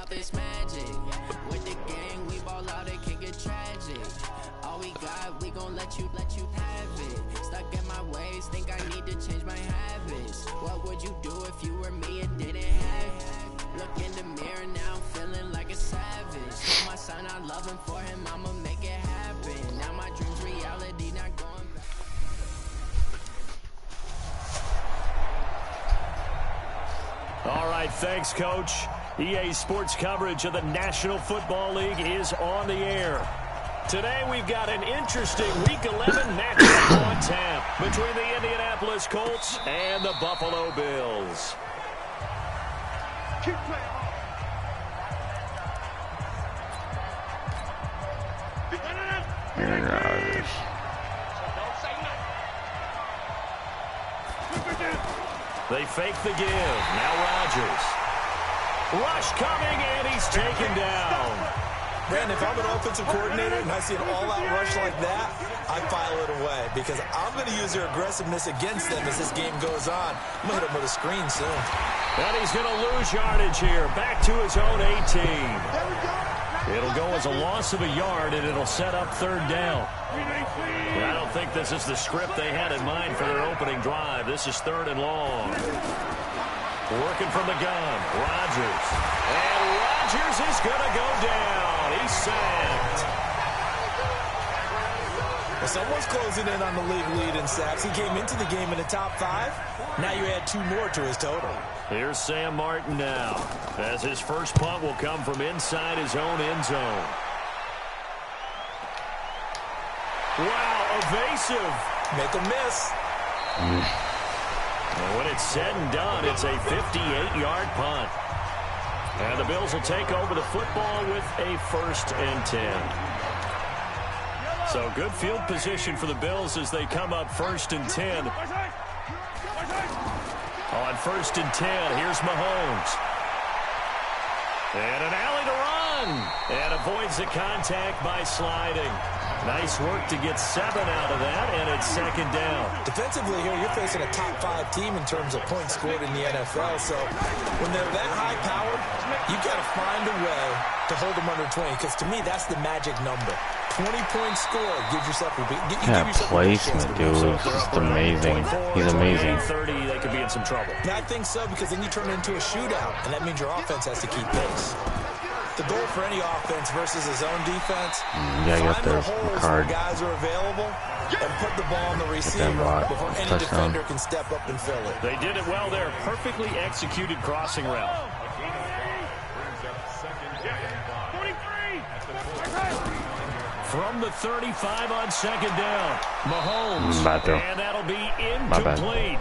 Up this magic with the gang, we ball out, it can get tragic. All we got, we gon' let you have it. Stuck in my ways, think I need to change my habits. What would you do if you were me and didn't have it? Look in the mirror now, I'm feeling like a savage. Told my son I love him, for him I'ma make it happen. Now my dreams reality, not going back. All right, thanks, Coach. EA Sports coverage of the National Football League is on the air. Today we've got an interesting Week 11 matchup on tap between the Indianapolis Colts and the Buffalo Bills. Keep playing. They fake the give. Now Rodgers. Rush coming, and he's taken down. Brandon, if I'm an offensive coordinator and I see an all-out rush like that, I file it away because I'm going to use their aggressiveness against them as this game goes on. I'm going to hit them with a screen soon. And he's going to lose yardage here. Back to his own 18. It'll go as a loss of a yard, and it'll set up third down. I don't think this is the script they had in mind for their opening drive. This is third and long. Working from the gun, Rodgers. And Rodgers is going to go down. He's sacked. Well, someone's closing in on the league lead in sacks. He came into the game in the top 5. Now you add 2 more to his total. Here's Sam Martin now, as his first punt will come from inside his own end zone. Wow, evasive. Make a miss. And when it's said and done, it's a 58-yard punt. And the Bills will take over the football with a 1st and 10. So good field position for the Bills as they come up 1st and 10. On 1st and 10, here's Mahomes. And an alley to run. And avoids the contact by sliding. Nice work to get 7 out of that, and it's 2nd down. Defensively here, you're facing a top 5 team in terms of points scored in the NFL. So when they're that high-powered, you've got to find a way to hold them under 20. Because to me, that's the magic number. 20-point score gives yourself a big. That placement, dude, is just amazing. He's amazing. 30, they could be in some trouble. And I think so, because then you turn it into a shootout, and that means your offense has to keep pace. The goal for any offense versus his own defense, get the card. Guys are available, and put the ball on the receiver before any defender can step up and fill it. They did it well there. Perfectly executed crossing route. From the 35 on 2nd down, Mahomes, and that'll be incomplete.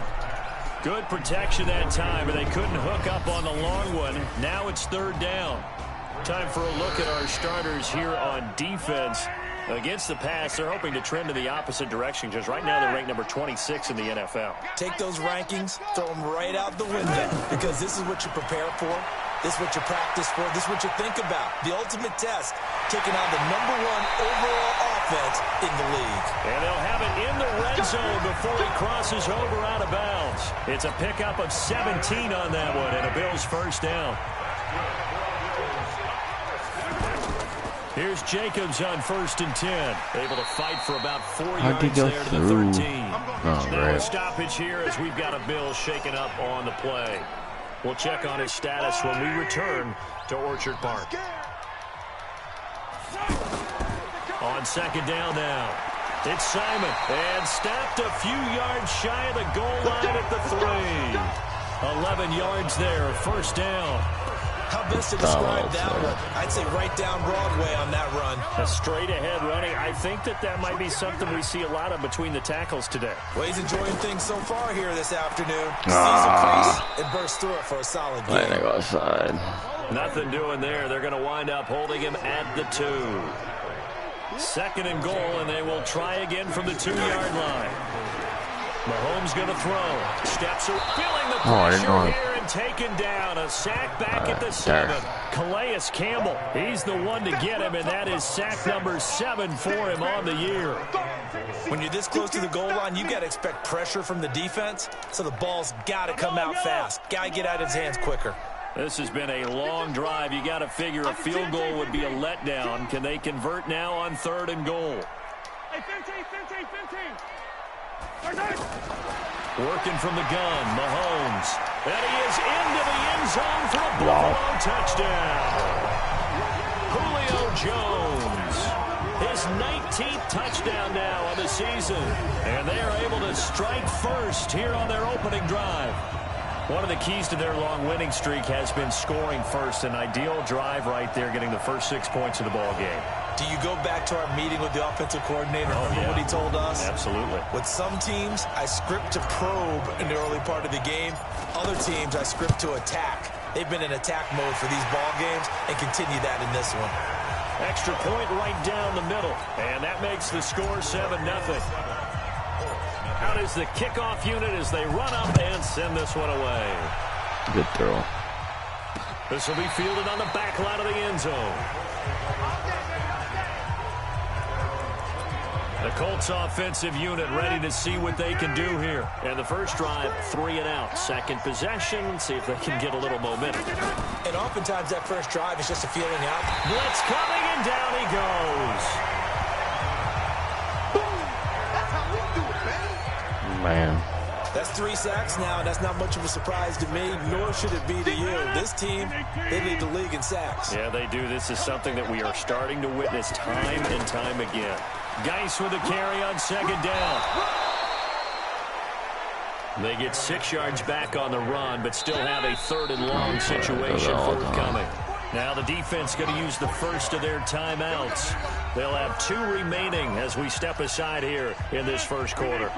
Good protection that time, and they couldn't hook up on the long one. Now it's 3rd down. Time for a look at our starters here on defense. Against the pass, they're hoping to trend in the opposite direction, because right now they're ranked number 26 in the NFL. Take those rankings, throw them right out the window, because this is what you prepare for. This is what you practice for. This is what you think about. The ultimate test, taking on the #1 overall offense in the league. And they'll have it in the red zone before he crosses over out of bounds. It's a pickup of 17 on that one, and a Bills 1st down. Here's Jacobs on 1st and 10. Able to fight for about 4 yards there to the 13. Now a stoppage here as we've got a Bill shaken up on the play. We'll check on his status when we return to Orchard Park. On 2nd down now. It's Simon. And stopped a few yards shy of the goal line at the 3. 11 yards there, 1st down. How best to describe that one? I'd say right down Broadway on that run. A straight-ahead running. I think that might be something we see a lot of between the tackles today. Well, he's enjoying things so far here this afternoon. Sees a crease and bursts through it for a solid game. Letting go outside. Nothing doing there. They're going to wind up holding him at the 2. 2nd and goal, and they will try again from the 2-yard line. Mahomes going to throw. Steps are feeling the pressure here and taken down. A sack back at the 7. Calais Campbell, he's the one to get him, and that is sack number 7 for him on the year. When you're this close to the goal line, you got to expect pressure from the defense, so the ball's got to come out fast. Got to get out of his hands quicker. This has been a long drive. You got to figure a field goal would be a letdown. Can they convert now on 3rd and goal? Working from the gun, Mahomes. And he is into the end zone for a Buffalo touchdown. Julio Jones. His 19th touchdown now of the season. And they are able to strike first here on their opening drive. One of the keys to their long winning streak has been scoring first. An ideal drive right there, getting the first 6 points of the ball game. Do you go back to our meeting with the offensive coordinator? Remember what he told us? Absolutely. With some teams, I script to probe in the early part of the game. Other teams, I script to attack. They've been in attack mode for these ball games and continue that in this one. Extra point right down the middle. And that makes the score 7-0. Out is the kickoff unit as they run up and send this one away. Good throw. This will be fielded on the back line of the end zone. The Colts offensive unit ready to see what they can do here. And the first drive, 3 and out. Second possession, see if they can get a little momentum. And oftentimes that first drive is just a feeling out. Blitz coming, and down he goes. Man. That's 3 sacks now. That's not much of a surprise to me, nor should it be to you. This team, they lead the league in sacks. Yeah, they do. This is something that we are starting to witness time and time again. Geis with a carry on 2nd down. They get 6 yards back on the run, but still have a 3rd and long situation forthcoming. Now the defense going to use the first of their timeouts. They'll have 2 remaining as we step aside here in this first quarter.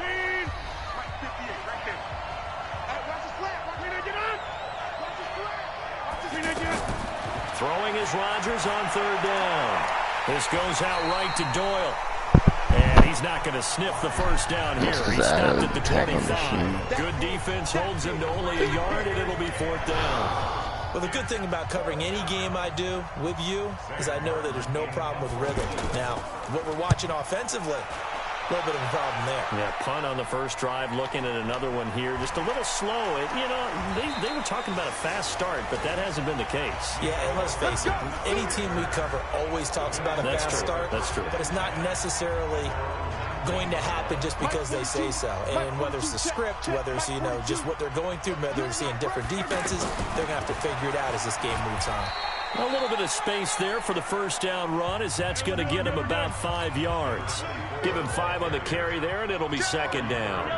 Throwing is Rodgers on 3rd down. This goes out right to Doyle. And he's not going to sniff the first down here. He stopped at the 25. Good defense holds him to only a yard, and it'll be 4th down. Well, the good thing about covering any game I do with you is I know that there's no problem with rhythm. Now, what we're watching offensively, a little bit of a problem there. Yeah, punt on the first drive, looking at another one here. Just a little slow. You know, they were talking about a fast start, but that hasn't been the case. Yeah, and let's face it, any team we cover always talks about a fast start. That's true. But it's not necessarily going to happen just because they say so. And whether it's the script, whether it's, you know, just what they're going through, whether they're seeing different defenses, they're going to have to figure it out as this game moves on. A little bit of space there for the first down run, as that's going to get him about 5 yards. Give him 5 on the carry there, and it'll be 2nd down.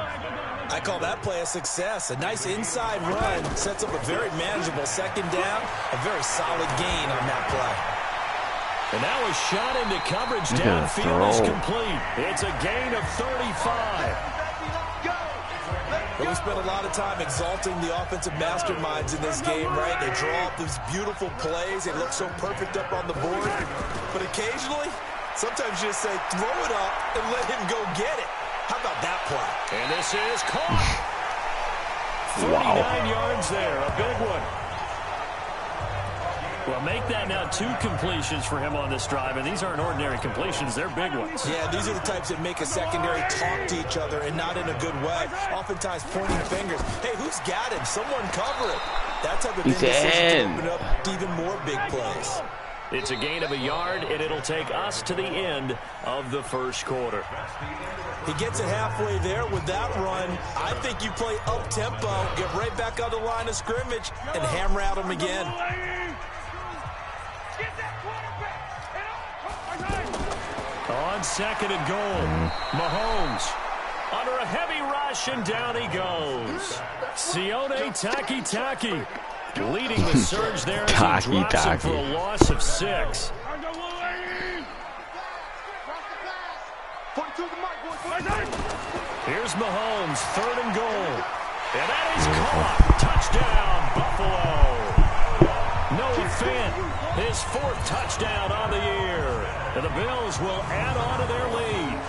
I call that play a success. A nice inside run sets up a very manageable 2nd down. A very solid gain on that play. And now a shot into coverage downfield is complete. It's a gain of 35. Well, we spent a lot of time exalting the offensive masterminds in this game, right? They draw up these beautiful plays. They look so perfect up on the board. But occasionally, sometimes you just say, throw it up and let him go get it. How about that play? And this is caught. 39 yards there, a big one. Well, make that now 2 completions for him on this drive, and these aren't ordinary completions. They're big ones. Yeah, these are the types that make a secondary talk to each other, and not in a good way. Oftentimes pointing fingers. Hey, who's got him? Someone cover it. That type of thing decision to open up even more big plays. It's a gain of a yard, and it'll take us to the end of the first quarter. He gets it halfway there with that run. I think you play up-tempo, get right back on the line of scrimmage, and hammer at him again. On 2nd and goal, Mahomes under a heavy rush, and down he goes. Sione Takitaki Leading the surge there as he drops him for a loss of 6. Here's Mahomes, 3rd and goal. And that is caught. Touchdown, Buffalo. Noah Fant, his 4th touchdown on the year. And the Bills will add on to their lead.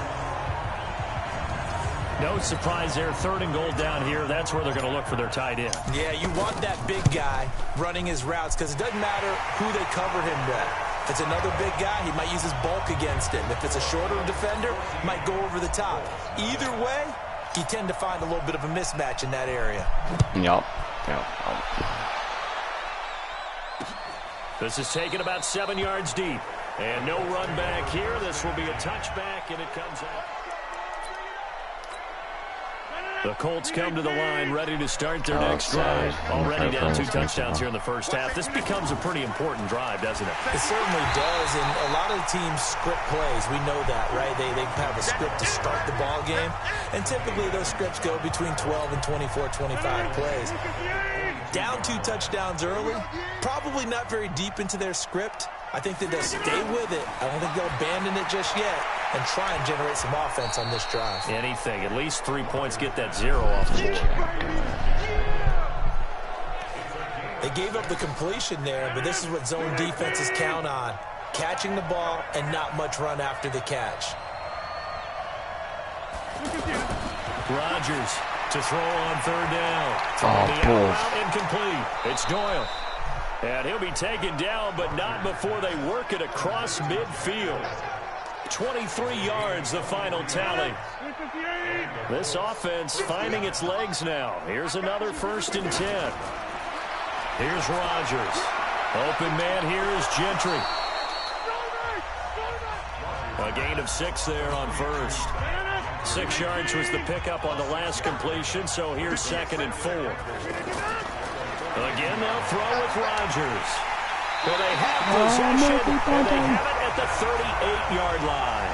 No surprise there, 3rd and goal down here. That's where they're going to look for their tight end. Yeah, you want that big guy running his routes because it doesn't matter who they cover him with. If it's another big guy, he might use his bulk against him. If it's a shorter defender, might go over the top. Either way, you tend to find a little bit of a mismatch in that area. Yep. This is taken about 7 yards deep. And no run back here. This will be a touchback, and it comes out. The Colts come to the line ready to start their next drive. Already down 2 touchdowns here in the first half. This becomes a pretty important drive, doesn't it? It certainly does, and a lot of the teams script plays. We know that, right? They have a script to start the ball game, and typically those scripts go between 12 and 24, 25 plays. Down 2 touchdowns early, probably not very deep into their script. I think that they'll stay with it. I don't think they'll abandon it just yet and try and generate some offense on this drive. Anything. At least 3 points, get that 0 off the board. They gave up the completion there, but this is what zone defenses count on. Catching the ball and not much run after the catch. Rodgers to throw on 3rd down. Throwing the out incomplete. It's Doyle. And he'll be taken down, but not before they work it across midfield. 23 yards, the final tally. This offense finding its legs now. Here's another 1st and 10. Here's Rodgers. Open man here is Gentry. A gain of 6 there on 1st. 6 yards was the pickup on the last completion, so here's 2nd and 4. Again, they'll throw with Rodgers. Well, they have possession, and they have it at the 38-yard line.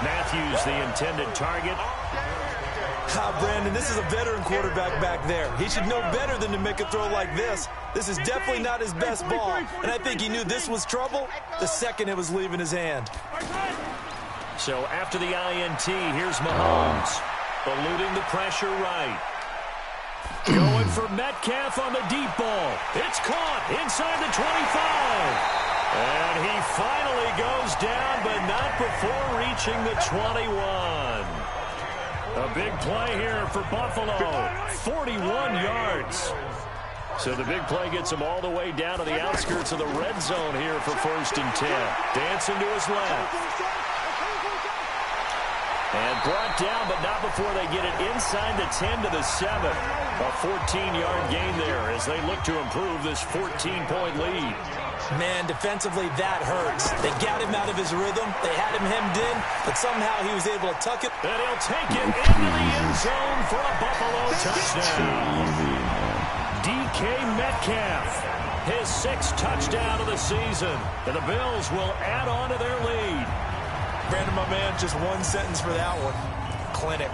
Matthews, the intended target. Brandon, this is a veteran quarterback back there. He should know better than to make a throw like this. This is definitely not his best ball, and I think he knew this was trouble the second it was leaving his hand. So after the INT, here's Mahomes, eluding the pressure right. Going for Metcalf on the deep ball. It's caught inside the 25. And he finally goes down, but not before reaching the 21. A big play here for Buffalo. 41 yards. So the big play gets him all the way down to the outskirts of the red zone here for 1st and 10. Dancing to his left. And brought down, but not before they get it inside the 10 to the 7. A 14-yard gain there as they look to improve this 14-point lead. Man, defensively, that hurts. They got him out of his rhythm. They had him hemmed in, but somehow he was able to tuck it. And he'll take it into the end zone for a Buffalo touchdown. DK Metcalf, his 6th touchdown of the season. And the Bills will add on to their lead. Brandon, my man, just one sentence for that one. Clinic.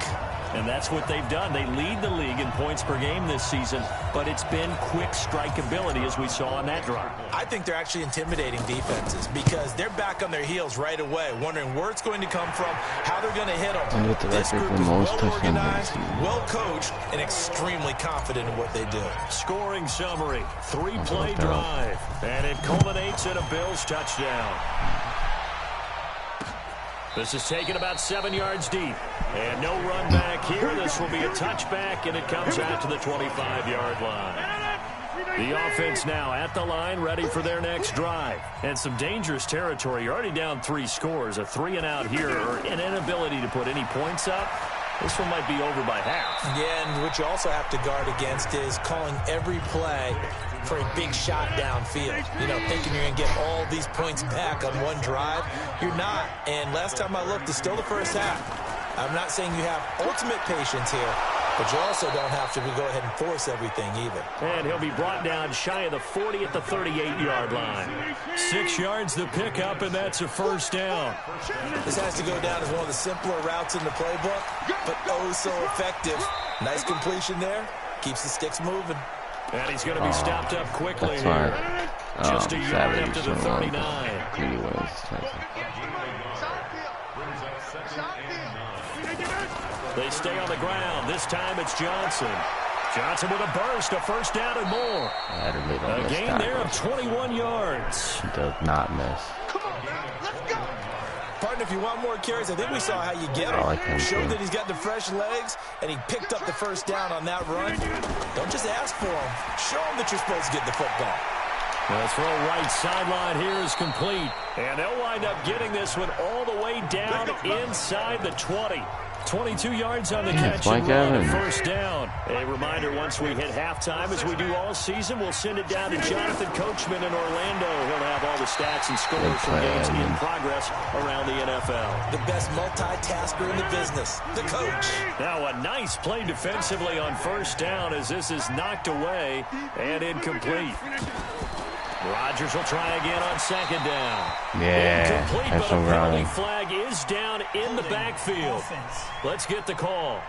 And that's what they've done. They lead the league in points per game this season, but it's been quick strikeability as we saw on that drive. I think they're actually intimidating defenses because they're back on their heels right away, wondering where it's going to come from, how they're going to hit them. This group is well-organized, well-coached, and extremely confident in what they do. Scoring summary, 3-play drive, and it culminates in a Bills touchdown. This is taken about 7 yards deep. And no run back here. This will be a touchback, and it comes out to the 25-yard line. The offense now at the line, ready for their next drive. And some dangerous territory. You're already down 3 scores. A 3-and-out here, or an inability to put any points up. This one might be over by half. Yeah, and what you also have to guard against is calling every play for a big shot downfield. You know, thinking you're going to get all these points back on one drive. You're not. And last time I looked, it's still the first half. I'm not saying you have ultimate patience here, but you also don't have to go ahead and force everything either. And he'll be brought down shy of the 40 at the 38-yard line. 6 yards the pickup, and that's a 1st down. This has to go down as one of the simpler routes in the playbook, but oh so effective. Nice completion there. Keeps the sticks moving. And he's going to be stopped up quickly that's here. fine. Just a yard up to the 39. They stay on the ground. This time it's Johnson. Johnson with a burst, a first down and more. A gain there of 21 yards. He does not miss. Partner, if you want more carries, I think we saw how you get him. Showed that he's got the fresh legs, and he picked up the first down on that run. Don't just ask for him. Show him that you're supposed to get the football. The throw right sideline here is complete. And they'll wind up getting this one all the way down inside the 20. 22 yards on the catch and run, a first down. A reminder, once we hit halftime, as we do all season, we'll send it down to Jonathan Coachman in Orlando. He'll have all the stats and scores from games in progress around the NFL. The best multitasker in the business, the coach. Now a nice play defensively on first down as this is knocked away and incomplete. Rodgers will try again on second down. Yeah, incomplete, that's but a penalty wrong. flag is down in the backfield. Let's get the call.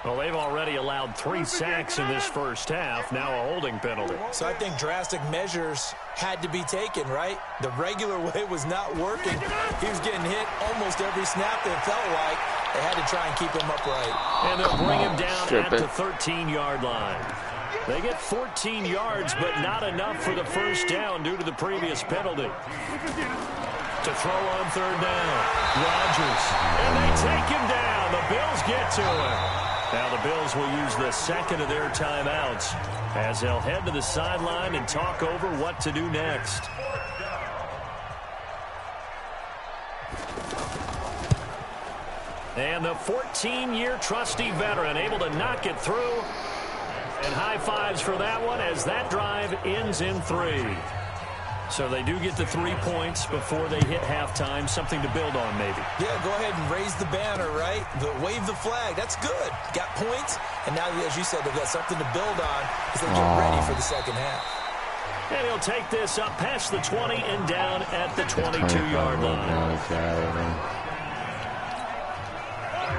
Well, they've already allowed 3 sacks in this first half. Now a holding penalty. So I think drastic measures had to be taken, right? The regular way was not working. He was getting hit almost every snap, it felt like. They had to try and keep him upright. And they'll bring him down at the 13-yard line. They get 14 yards, but not enough for the first down due to the previous penalty. To throw on third down. Rodgers. And they take him down. The Bills get to him. Now the Bills will use the second of their timeouts as they'll head to the sideline and talk over what to do next. And the 14-year trusty veteran able to knock it through. And high fives for that one as that drive ends in 3. So they do get the 3 points before they hit halftime. Something to build on, maybe. Yeah, go ahead and raise the banner, right? Wave the flag. That's good. Got points. And now, as you said, they've got something to build on as they get ready for the second half. And he'll take this up past the 20 and down at the 22-yard line.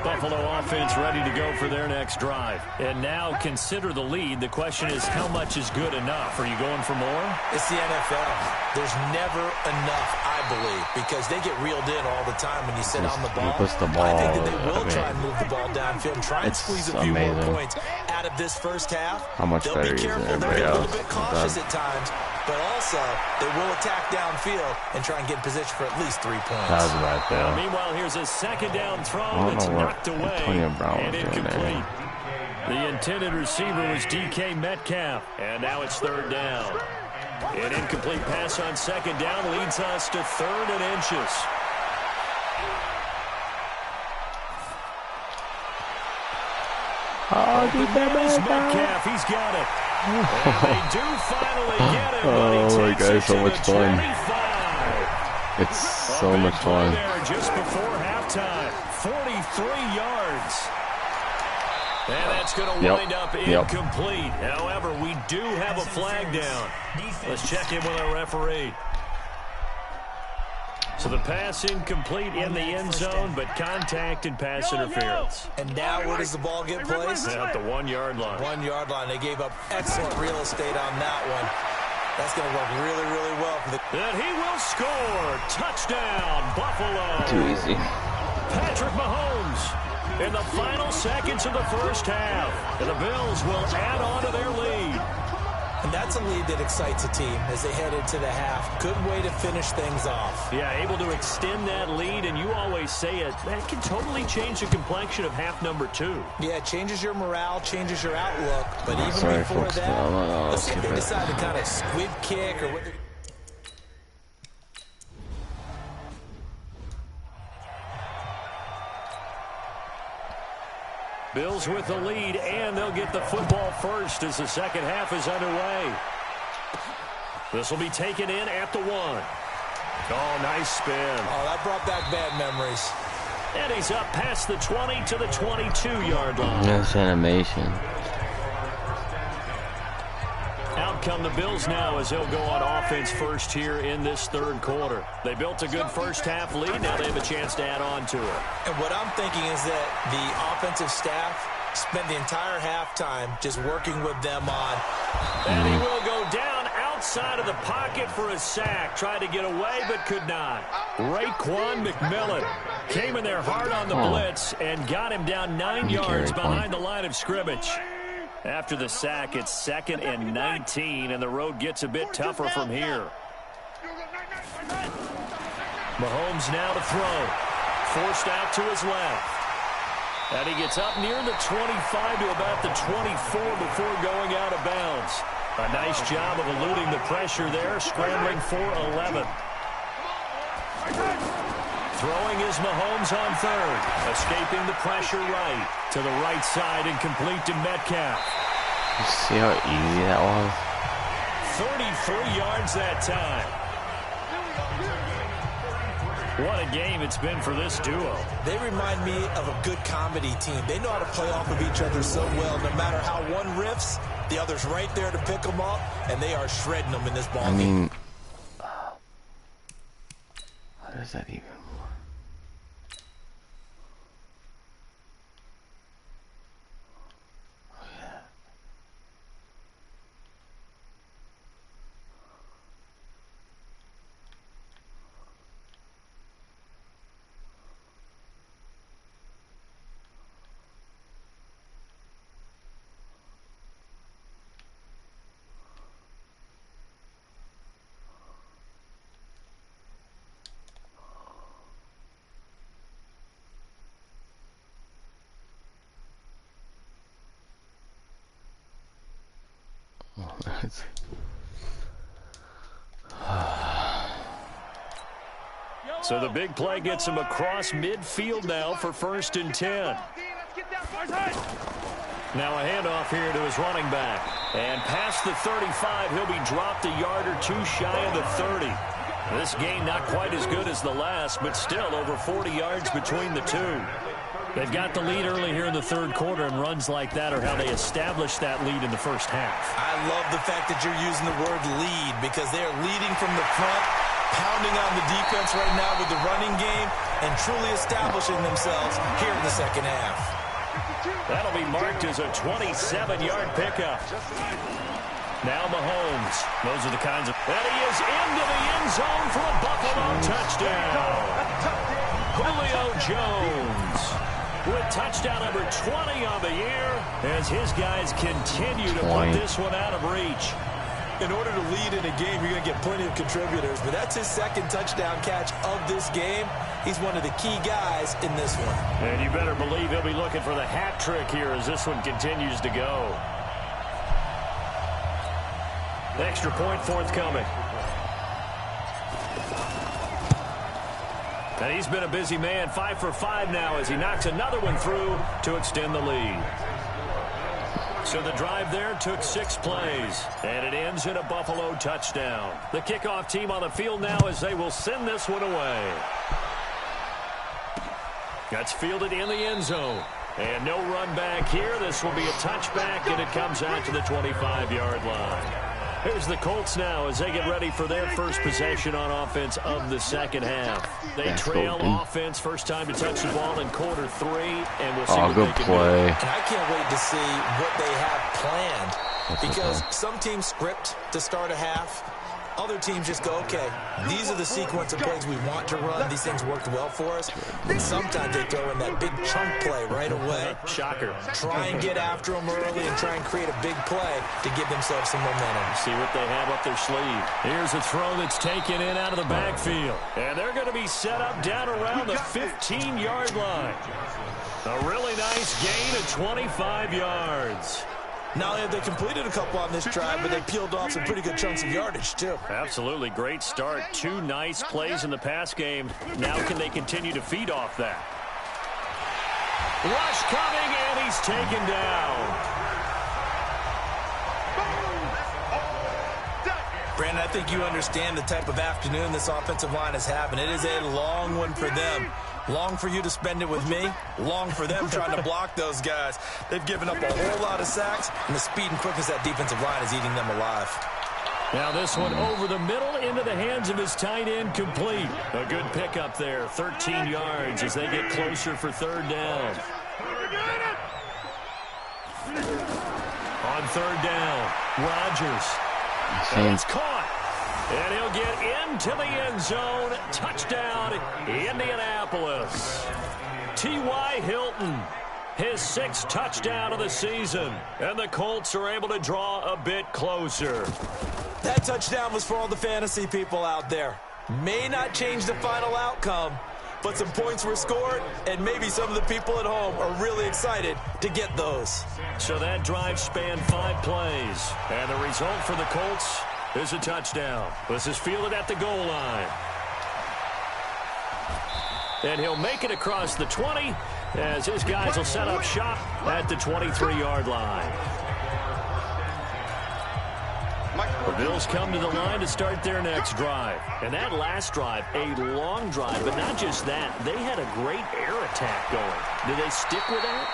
Buffalo offense ready to go for their next drive. And now consider the lead. The question is, how much is good enough? Are you going for more? It's the NFL. There's never enough, I believe, because they get reeled in all the time when you sit on the ball. I think that they will try and move the ball downfield and try and squeeze a few more points out of this first half. How much They'll be careful. They'll be a little bit cautious at times, but also they will attack downfield and try and get in position for at least 3 points. That was right there. Meanwhile, here's a second down throw that's knocked away and incomplete. The intended receiver was DK Metcalf, and now it's third down. An incomplete pass on second down leads us to 3rd and inches. There's Metcalf. He's got it. And they do finally get him, but he takes it to the 25. It's so much fun. Just before halftime, 43 yards. And that's going to wind up incomplete. However, we do have a flag down. Let's check in with our referee. So the pass incomplete in the end zone, but contact and pass interference. And now where does the ball get placed? At the 1-yard line. 1-yard line. They gave up excellent real estate on that one. That's going to work really, really well for the... And he will score. Touchdown, Buffalo. Too easy. Patrick Mahomes in the final seconds of the first half. And the Bills will add on to their lead. And that's a lead that excites a team as they head into the half. Good way to finish things off. Yeah, able to extend that lead, and you always say it, that can totally change the complexion of half number 2. Yeah, it changes your morale, changes your outlook. But even before that, let's see if they decide to kind of squib kick or what. Bills with the lead, and they'll get the football first as the second half is underway. This will be taken in at the 1. Oh, nice spin. Oh, that brought back bad memories. And he's up past the 20 to the 22-yard line. That's animation. Out come the Bills now as they'll go on offense first here in this third quarter. They built a good first-half lead. Now they have a chance to add on to it. And what I'm thinking is that the offensive staff spent the entire halftime just working with them on. And he will go down outside of the pocket for a sack. Tried to get away but could not. Raekwon McMillan came in there hard on the blitz and got him down 9 yards behind the line of scrimmage. After the sack, it's 2nd and 19, and the road gets a bit tougher from here. Mahomes now to throw. Forced out to his left. And he gets up near the 25 to about the 24 before going out of bounds. A nice job of eluding the pressure there, scrambling for 11. Throwing is Mahomes on third. Escaping the pressure right. To the right side and complete to Metcalf. You see how easy that was? 33 yards that time. What a game it's been for this duo. They remind me of a good comedy team. They know how to play off of each other so well. No matter how one riffs, the other's right there to pick them up, and they are shredding them in this ball game. I mean, how does that even work? So the big play gets him across midfield now for 1st and 10. Now a handoff here to his running back. And past the 35, he'll be dropped a yard or two shy of the 30. This game not quite as good as the last, but still over 40 yards between the two. They've got the lead early here in the third quarter, and runs like that are how they establish that lead in the first half. I love the fact that you're using the word lead because they're leading from the front, pounding on the defense right now with the running game, and truly establishing themselves here in the second half. That'll be marked as a 27-yard pickup. Now Mahomes. Those are the kinds of... And he is into the end zone for a Buffalo touchdown. Julio Jones with touchdown number 20 on the year as his guys continue to put this one out of reach. In order to lead in a game, you're going to get plenty of contributors, but that's his second touchdown catch of this game. He's one of the key guys in this one. And you better believe he'll be looking for the hat trick here as this one continues to go. Extra point forthcoming. And he's been a busy man, 5 for 5 now as he knocks another one through to extend the lead. So the drive there took 6 plays, and it ends in a Buffalo touchdown. The kickoff team on the field now as they will send this one away. That's fielded in the end zone. And no run back here. This will be a touchback, and it comes out to the 25-yard line. Here's the Colts now as they get ready for their first possession on offense of the second half. They trail offense, first time to touch the ball in quarter 3, and we'll see what they can do. And I can't wait to see what they have planned because some teams script to start a half. Other teams just go, okay, these are the sequence of plays we want to run. These things worked well for us. And sometimes they throw in that big chunk play right away. Shocker. Try and get after them early and try and create a big play to give themselves some momentum. See what they have up their sleeve. Here's a throw that's taken in out of the backfield. And they're going to be set up down around the 15-yard line. A really nice gain of 25 yards. Not only have they completed a couple on this drive, but they peeled off some pretty good chunks of yardage, too. Absolutely. Great start. 2 nice plays in the pass game. Now can they continue to feed off that? Rush coming, and he's taken down. Brandon, I think you understand the type of afternoon this offensive line is having. It is a long one for them. Long for you to spend it with me. Long for them trying to block those guys. They've given up a whole lot of sacks, and the speed and quickness of that defensive line is eating them alive. Now this one over the middle into the hands of his tight end, complete. A good pickup there, 13 yards as they get closer for third down. On third down, Rodgers. It's caught. And he'll get into the end zone. Touchdown, Indianapolis. T.Y. Hilton, his 6th touchdown of the season. And the Colts are able to draw a bit closer. That touchdown was for all the fantasy people out there. May not change the final outcome, but some points were scored, and maybe some of the people at home are really excited to get those. So that drive spanned 5 plays, and the result for the Colts is a touchdown. This is fielded at the goal line. And he'll make it across the 20 as his guys will set up shop at the 23-yard line. The Bills come to the line to start their next drive. And that last drive, a long drive, but not just that. They had a great air attack going. Do they stick with that?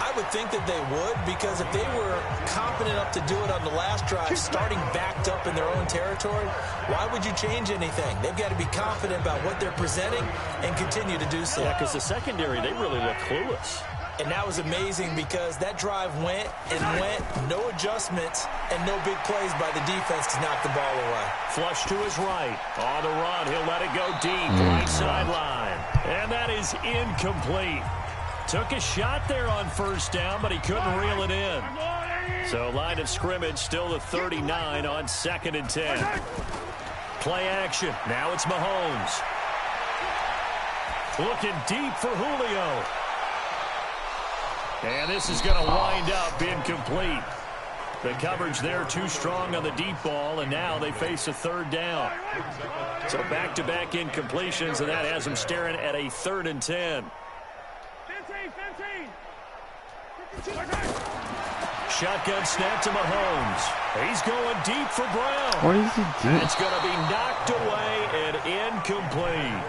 I would think that they would, because if they were confident enough to do it on the last drive, starting backed up in their own territory, why would you change anything? They've got to be confident about what they're presenting and continue to do so. Yeah, because the secondary, they really look clueless. And that was amazing because that drive went and went, no adjustments, and no big plays by the defense to knock the ball away. Flush to his right. On the run, he'll let it go deep, right sideline. And that is incomplete. Took a shot there on first down, but he couldn't reel it in. So line of scrimmage still the 39 on 2nd and 10. Play action. Now it's Mahomes. Looking deep for Julio. And this is going to wind up incomplete. The coverage there too strong on the deep ball, and now they face a 3rd down. So back-to-back incompletions, and that has them staring at a 3rd and 10. Shotgun snap to Mahomes. He's going deep for Brown. What is he doing? It's going to be knocked away and incomplete.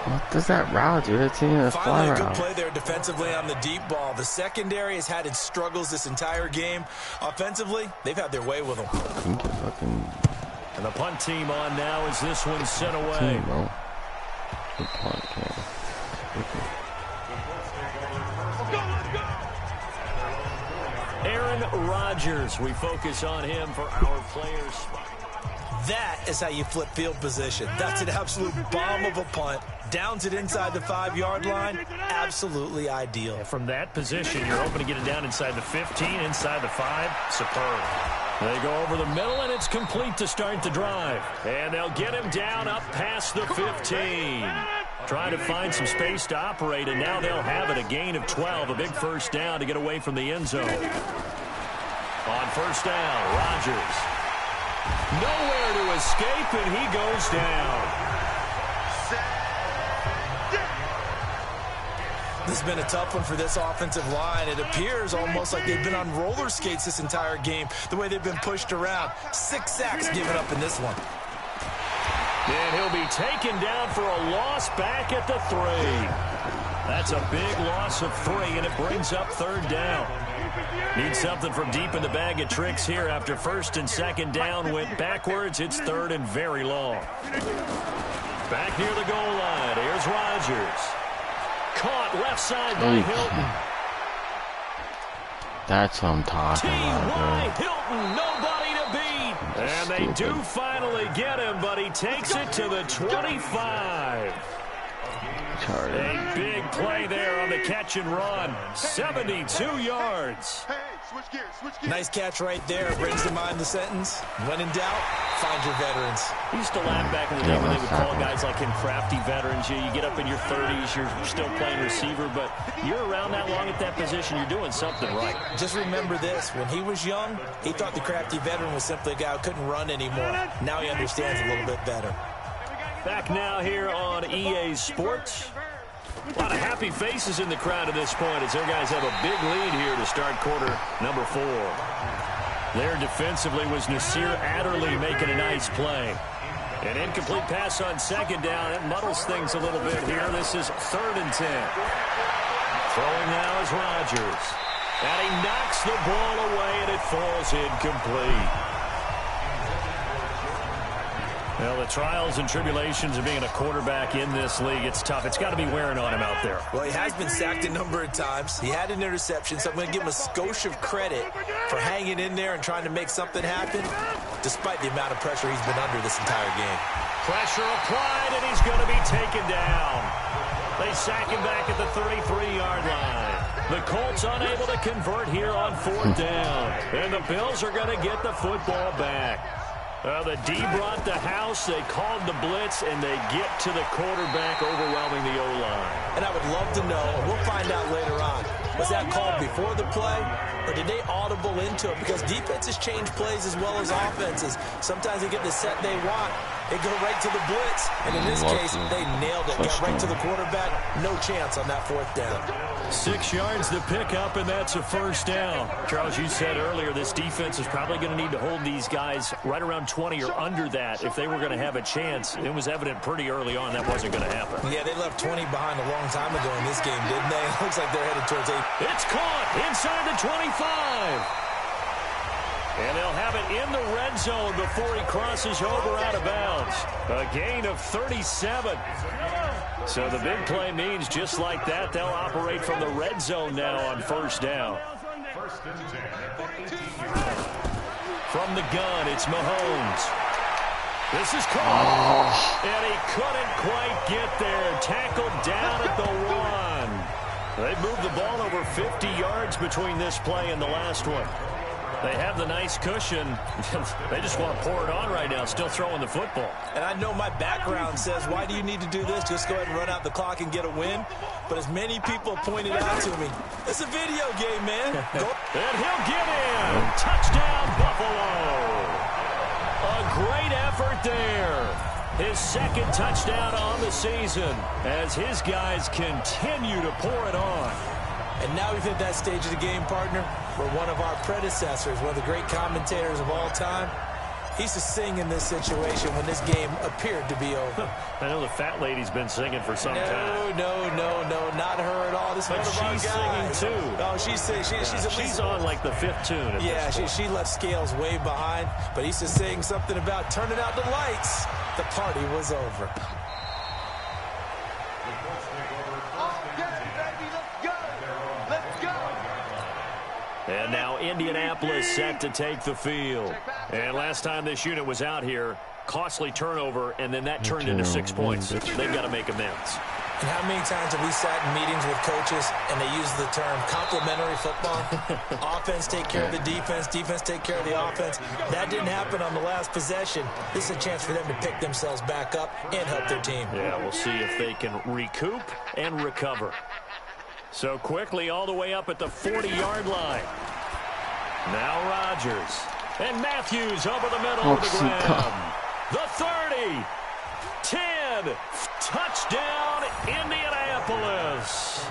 What does that route do? That's even a fly Finally, a route. good play there defensively on the deep ball. The secondary has had its struggles this entire game. Offensively, they've had their way with them. And the punt team on now as this one's sent away. Good punt, Aaron Rodgers, we focus on him for our players. That is how you flip field position. That's an absolute bomb of a punt. Downs it inside the 5-yard line. Absolutely ideal. And from that position, you're hoping to get it down inside the 15, inside the 5. Superb. They go over the middle, and it's complete to start the drive. And they'll get him down up past the 15. Trying to find some space to operate, and now they'll have it. A gain of 12, a big first down to get away from the end zone. On first down, Rodgers. Nowhere to escape, and he goes down. This has been a tough one for this offensive line. It appears almost like they've been on roller skates this entire game, the way they've been pushed around. 6 sacks given up in this one. And he'll be taken down for a loss back at the 3. That's a big loss of 3, and it brings up 3rd down. Need something from deep in the bag of tricks here after 1st and 2nd down went backwards. It's 3rd and very long. Back near the goal line. Here's Rodgers. Caught left side by Hilton. That's what I'm talking about, T.Y. Hilton, nobody to beat. And they do finally get him, but he takes it to the 25. A big play there on the catch and run. 72 yards. Nice catch right there. Brings to mind the sentence, when in doubt, find your veterans. I used to laugh back in the day when they would call guys like him crafty veterans. You get up in your 30s, you're still playing receiver, but you're around that long at that position, you're doing something right. Just remember this. When he was young, he thought the crafty veteran was simply a guy who couldn't run anymore. Now he understands a little bit better. Back now here on EA Sports. A lot of happy faces in the crowd at this point as their guys have a big lead here to start quarter number 4. There defensively was Nasir Adderley making a nice play. An incomplete pass on second down. It muddles things a little bit here. This is 3rd and 10. Throwing now is Rodgers. And he knocks the ball away, and it falls incomplete. Well, the trials and tribulations of being a quarterback in this league, it's tough. It's got to be wearing on him out there. Well, he has been sacked a number of times. He had an interception, so I'm going to give him a skosh of credit for hanging in there and trying to make something happen, despite the amount of pressure he's been under this entire game. Pressure applied, and he's going to be taken down. They sack him back at the 33-yard line. The Colts unable to convert here on 4th down. And the Bills are going to get the football back. The D brought the house, they called the blitz, and they get to the quarterback, overwhelming the O-line. And I would love to know, and we'll find out later on, was that called before the play, or did they audible into it? Because defenses change plays as well as offenses. Sometimes they get the set they want. They go right to the blitz, and in this case, they nailed it. Got right to the quarterback. No chance on that 4th down. 6 yards to pick up, and that's a 1st down. Charles, you said earlier this defense is probably going to need to hold these guys right around 20 or under that if they were going to have a chance. It was evident pretty early on that wasn't going to happen. Yeah, they left 20 behind a long time ago in this game, didn't they? It looks like they're headed towards 8. It's caught inside the 25. And they'll have it in the red zone before he crosses over out of bounds. A gain of 37. So the big play means just like that, they'll operate from the red zone now on 1st down. From the gun, it's Mahomes. This is caught. And he couldn't quite get there. Tackled down at the 1. They've moved the ball over 50 yards between this play and the last one. They have the nice cushion. They just want to pour it on right now, still throwing the football. And I know my background says, why do you need to do this? Just go ahead and run out the clock and get a win. But as many people pointed out to me, it's a video game, man. And he'll get in. Touchdown, Buffalo. A great effort there. His 2nd touchdown on the season as his guys continue to pour it on. And now we've hit that stage of the game, partner, where one of our predecessors, one of the great commentators of all time, he used to sing in this situation when this game appeared to be over. I know the fat lady's been singing for some time. No, not her at all. This but is one of our guys. Singing too. Oh, she's on like the 5th tune. Yeah, she left Scales way behind, but he used to sing something about turning out the lights. The party was over. And now Indianapolis set to take the field. And last time this unit was out here, costly turnover, and then that turned into 6 points. They've got to make amends. And how many times have we sat in meetings with coaches and they use the term complementary football? Offense take care of the defense, defense take care of the offense. That didn't happen on the last possession. This is a chance for them to pick themselves back up and help their team. Yeah, we'll see if they can recoup and recover. So quickly all the way up at the 40-yard line. Now Rodgers. And Matthews over the middle of the ground. The 30. 10. Touchdown, Indianapolis.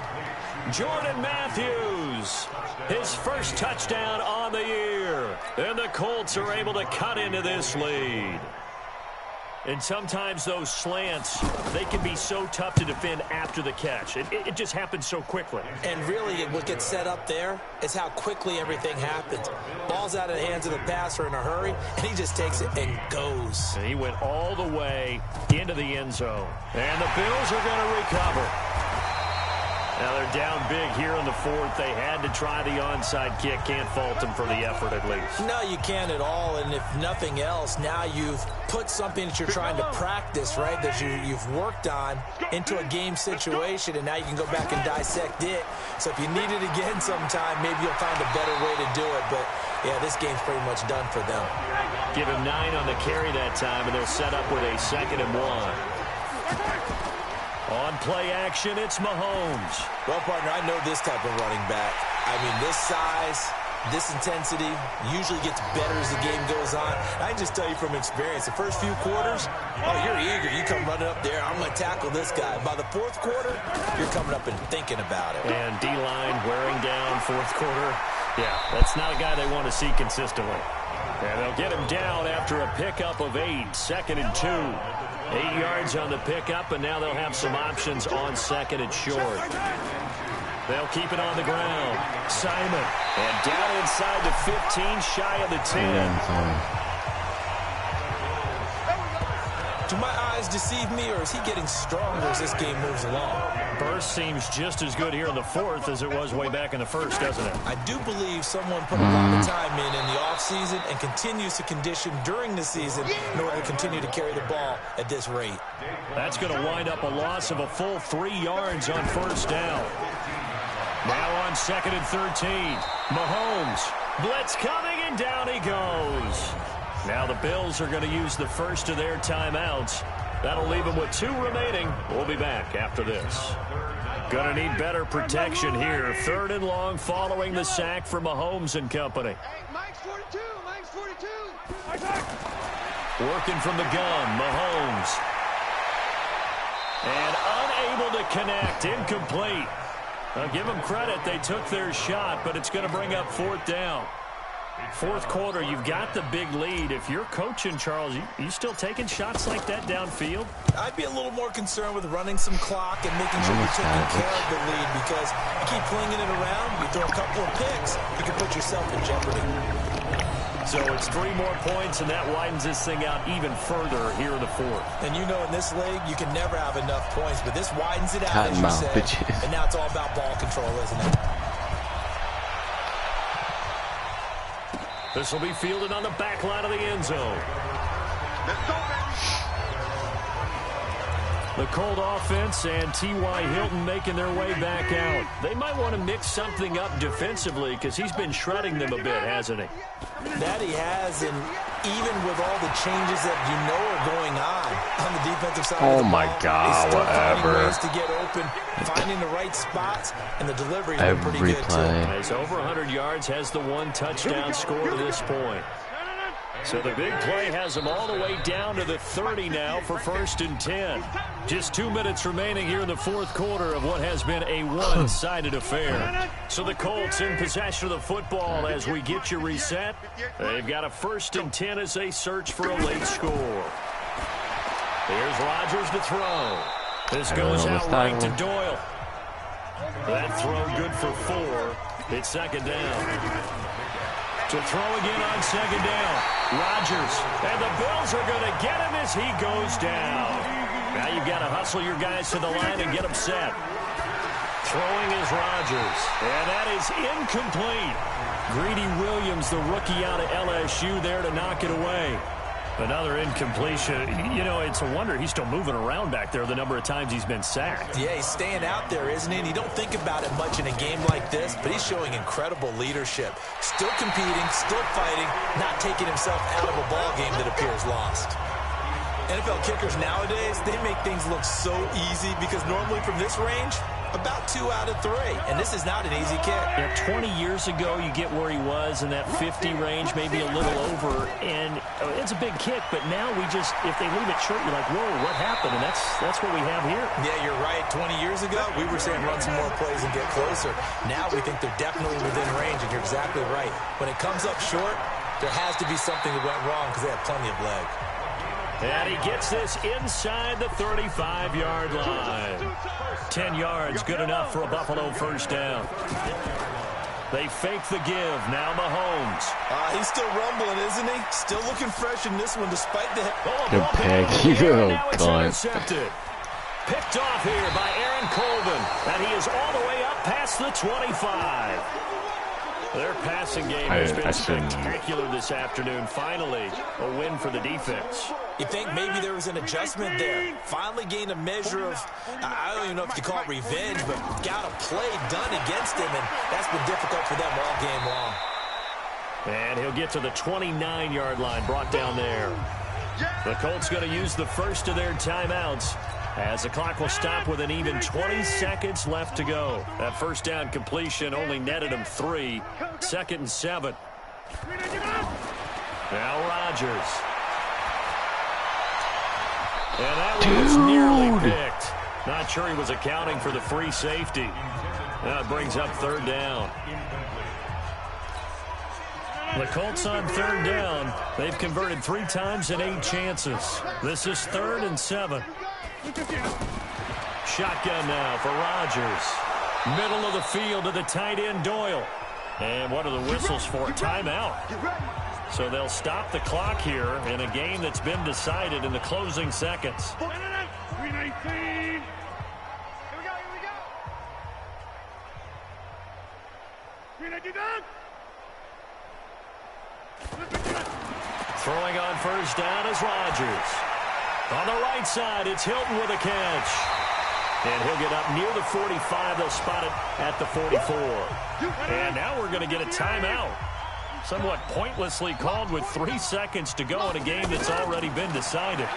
Jordan Matthews. His first touchdown on the year. And the Colts are able to cut into this lead. And sometimes those slants, they can be so tough to defend after the catch. It just happens so quickly. And really, what gets set up there is how quickly everything happens. Ball's out of the hands of the passer in a hurry, and he just takes it and goes. And he went all the way into the end zone. And the Bills are going to recover. Now they're down big here in the 4th. They had to try the onside kick. Can't fault them for the effort at least. No, you can't at all. And if nothing else, now you've put something that you're trying to practice, right, that you've worked on into a game situation, and now you can go back and dissect it. So if you need it again sometime, maybe you'll find a better way to do it. But, yeah, this game's pretty much done for them. Give him 9 on the carry that time, and they'll set up with a 2nd and 1. On play action, it's Mahomes. Well, partner, I know this type of running back. I mean, this size, this intensity usually gets better as the game goes on. I can just tell you from experience, the first few quarters, oh, you're eager. You come running up there, I'm going to tackle this guy. By the 4th quarter, you're coming up and thinking about it. And D-line wearing down 4th quarter. Yeah, that's not a guy they want to see consistently. And they'll get him down after a pickup of 8, 2nd and 2. 8 yards on the pickup, and now they'll have some options on 2nd and short. They'll keep it on the ground. Simon. And down inside the 15, shy of the 10. Do my eyes deceive me, or is he getting stronger as this game moves along? Burst seems just as good here in the 4th as it was way back in the 1st, doesn't it? I do believe someone put a lot of time in the offseason and continues to condition during the season in order to continue to carry the ball at this rate. That's going to wind up a loss of a full 3 yards on 1st down. Now on 2nd and 13. Mahomes. Blitz coming, and down he goes. Now the Bills are going to use the first of their timeouts. That'll leave them with 2 remaining. We'll be back after this. Going to need better protection here. 3rd and long following the sack for Mahomes and company. Mike's 42. Mike's 42. Working from the gun, Mahomes. And unable to connect. Incomplete. I'll give them credit. They took their shot, but it's going to bring up 4th down. 4th quarter, you've got the big lead. If you're coaching, Charles, you still taking shots like that downfield? I'd be a little more concerned with running some clock and making sure you're taking care of the lead, because you keep flinging it around, you throw a couple of picks, you can put yourself in jeopardy. So it's 3 more points, and that widens this thing out even further here in the 4th. And you know in this league, you can never have enough points, but this widens it out, as you said. And now it's all about ball control, isn't it? This will be fielded on the back line of the end zone. Let's go, baby. The Colt offense and T.Y. Hilton making their way back out. They might want to mix something up defensively because he's been shredding them a bit, hasn't he? That he has, and even with all the changes that you know are going on the defensive side of the ball, my God, he's still finding whatever. ways to get open, finding the right spots, and the delivery's been pretty good, too. He's over 100 yards, has the 1 touchdown score to this point. So the big play has them all the way down to the 30 now for 1st and 10. Just 2 minutes remaining here in the 4th quarter of what has been a one-sided affair. So the Colts in possession of the football as we get you reset. They've got a 1st and 10 as they search for a late score. Here's Rodgers to throw. This goes out right to Doyle. That throw good for 4. It's 2nd down. To throw again on 2nd down. Rodgers. And the Bills are going to get him as he goes down. Now you've got to hustle your guys to the line and get them set. Throwing is Rodgers. And that is incomplete. Greedy Williams, the rookie out of LSU, there to knock it away. Another incompletion. You know, it's a wonder he's still moving around back there the number of times he's been sacked. Yeah, he's staying out there, isn't he? And you don't think about it much in a game like this, but he's showing incredible leadership. Still competing, still fighting, not taking himself out of a ball game that appears lost. NFL kickers nowadays, they make things look so easy because normally from this range, about 2 out of 3. And this is not an easy kick. Yeah, 20 years ago, you get where he was in that 50 range, maybe a little over. And it's a big kick, but now we just, if they leave it short, you're like, whoa, what happened? And that's what we have here. Yeah, you're right. 20 years ago, we were saying run some more plays and get closer. Now we think they're definitely within range, and you're exactly right. When it comes up short, there has to be something that went wrong because they have plenty of leg. And he gets this inside the 35-yard line. 10 yards, good enough for a Buffalo 1st down. They fake the give. Now Mahomes. He's still rumbling, isn't he? Still looking fresh in this one despite the... Good pick. Now it's intercepted. Picked off here by Aaron Colvin. And he is all the way up past the 25. Their passing game has been spectacular this afternoon. Finally, a win for the defense. You think maybe there was an adjustment there. Finally gained a measure of, I don't even know if you call it revenge, but got a play done against him, and that's been difficult for them all game long. And he'll get to the 29-yard line, brought down there. The Colts going to use the first of their timeouts as the clock will stop with an even 20 seconds left to go. That 1st down completion only netted him 3. 2nd and 7. Now Rodgers. And that was nearly picked. Not sure he was accounting for the free safety. Now it brings up 3rd down. The Colts on third down. They've converted 3 times in 8 chances. This is 3rd and 7. Shotgun now for Rodgers. Middle of the field to the tight end, Doyle. And what are the whistles for? Timeout. So they'll stop the clock here in a game that's been decided in the closing seconds. 319. Here we go. 319. Throwing on first down is Rodgers. On the right side, it's Hilton with a catch. And he'll get up near the 45. They'll spot it at the 44. And now we're going to get a timeout. Somewhat pointlessly called with 3 seconds to go in a game that's already been decided.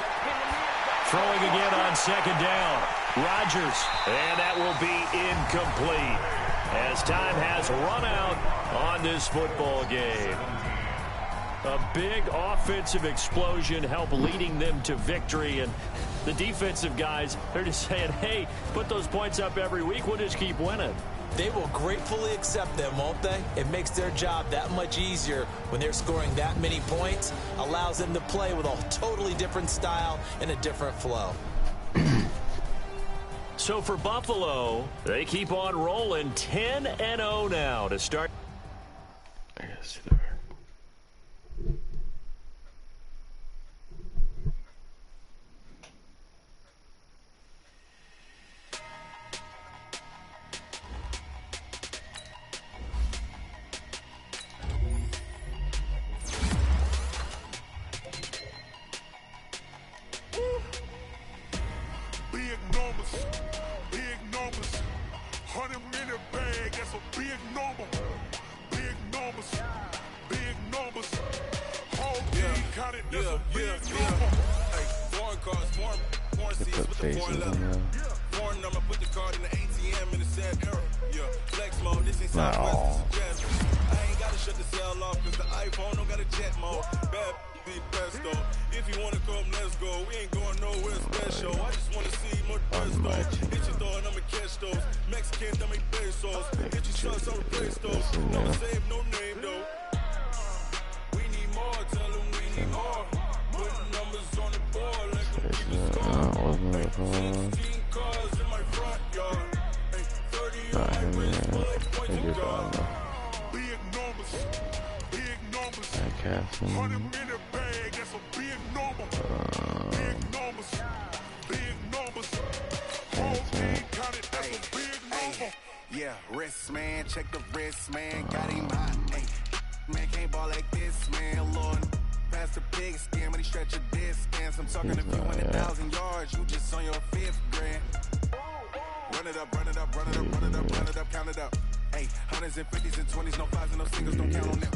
Throwing again on second down. Rodgers. And that will be incomplete as time has run out on this football game. A big offensive explosion helped leading them to victory. And the defensive guys, they're just saying, hey, put those points up every week. We'll just keep winning. They will gratefully accept them, won't they? It makes their job that much easier when they're scoring that many points. Allows them to play with a totally different style and a different flow. So for Buffalo, they keep on rolling 10-0 now to start. I guess Big numbers, 100-minute bag, that's a big number. Big numbers, whole team counted, that's a big number. Hey, foreign cards, foreign seats with the foreign level. Foreign number, put the card in the ATM in the sad era. Yeah, flex mode, this ain't Southwest, this is jazz. I ain't gotta shut the cell off, cause the iPhone don't got a jet mode. Bad beat pesto. If you wanna come, let's go. We ain't going nowhere special. I just wanna see more pesto. Hit your door and I'ma catch those. Mexican, dummy pesos. Get your shots on the play stores. Don't save no name though. We need more, tell them we need more. Putting numbers on the board like a keep score. 16 cars in my front yard. 30 on my wrist, bullet point to God. Big numbers. 100-minute bag, that's a big number. Big numbers. Whole team counted, that's a big number. Yeah, wrist man, check the wrist man, got him hot. Hey, man can't ball like this, man. Lord, past the pig skin, when he stretch a distance. I'm talking a few 100,000 yards, you just on your 5th grand. Run it up, count it up. Hey, 100s and 50s and 20s, no 5s and no singles, don't count on them.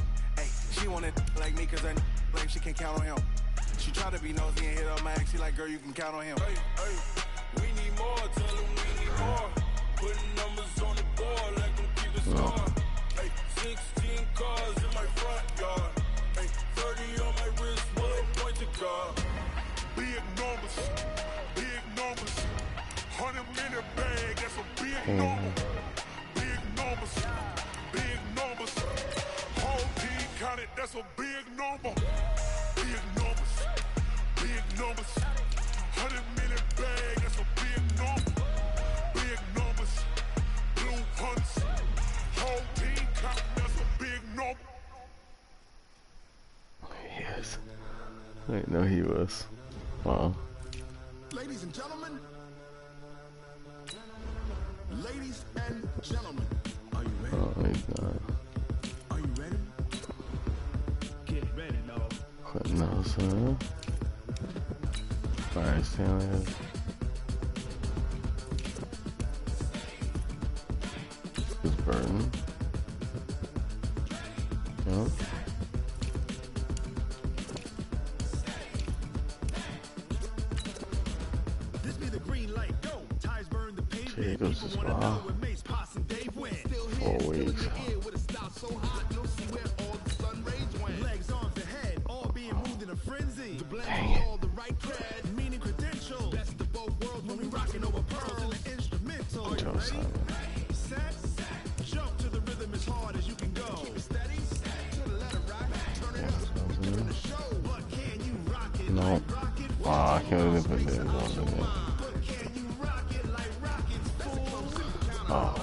She wanted like me cause I like she can count on him. She tried to be nosy and hit up my ex. She like, girl, you can count on him. Hey, we need more, tell them we need more. Putting numbers on the board like them keep the score. Hey, 16 cars in my front yard. Hey, 30 on my wrist, bullet point to God. Big numbers. 100-minute bag, that's a big number. Big numbers. Whole team counted, that's a big number. Big numbers. 100-minute bag, that's a big number. Big numbers. Blue hunts. Whole team counted, that's a big number. Yes. I didn't know he was. Wow. Ladies and gentlemen. Are you ready? Oh, he's not. Are you ready? Get ready, dog. What now, son? Alright, Stanley has. His burden. Yep. This be the green light, go. Ties burn the pavement. Jacobs as well. 4 weeks. Dang it. Joe Simon. Jump to the rhythm as hard as you can go. Steady to the letter, right? No. Oh, I can't really put this on there. Oh.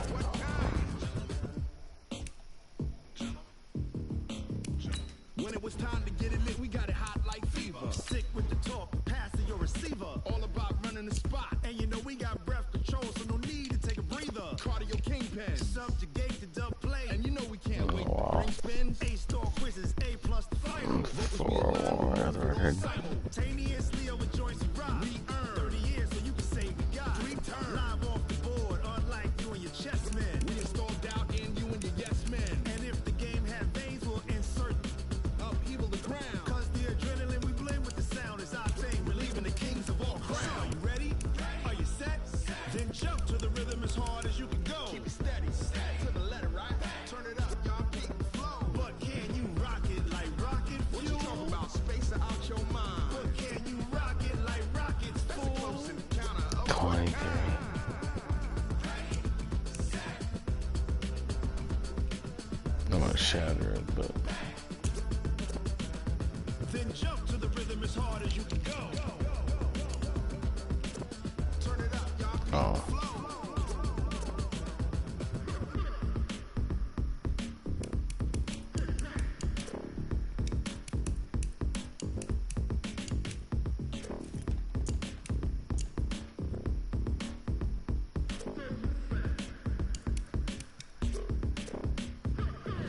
When it was time to get it lit, we got it hot like fever. Sick with the talk, pass to your receiver. All about running the spot. And you know we got breath control, so no need to take a breather. Cardio kingpin, subjugate the dub play. And you know we can't wait. Ring spins, A-star quizzes, A+ the final. Simultaneously over joints and rock. We earn 30 years so you can say we got 3 turns. Live off the board, unlike you and your chess men. We installed doubt in you and your yes men. And if the game had veins, we'll insert upheaval the crown. Cause the adrenaline we blend with the sound is our thing. Relieving the kings of all crowns. Are you ready? Are you set? Then jump to the rhythm as hard as you can go. Keep it steady, to the letter, right? Turn it up, y'all, keep the flow. But can you rock it like rocket fuel? What you talking about? Space out your mind. But can you rock it like rockets, fool? That's a close encounter of 20. I'm gonna shatter it, but then jump to the rhythm as hard as you can go. Turn it up, y'all. oh.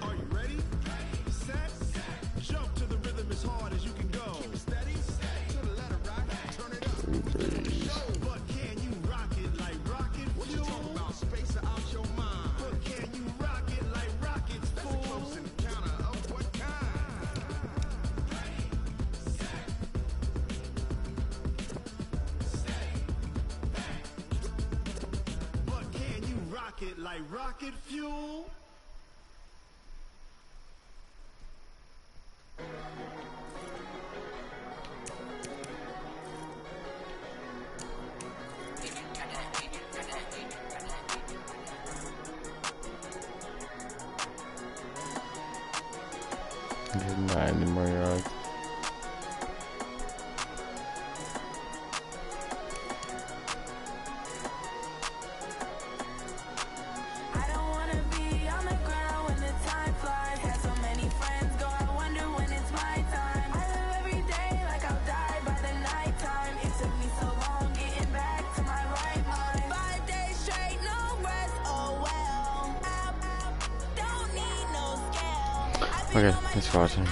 Are you ready? Set. Jump to the rhythm as hard as you can go. Keep it steady, to the letter, right? Turn it up. But can you rock it like rocket fuel? What you talking about? Space out your mind. But can you rock it like rockets, fool? That's a close encounter of what kind? But can you rock it like rocket fuel? Get 90 more yards. I don't wanna be on the ground when the time flies. Had so many friends go, I wonder when it's my time. I live every day like I'll die by the nighttime. It took me so long getting back to my right mind. 5 days straight, no rest, oh well. I don't need no scale. Okay, thanks for watching.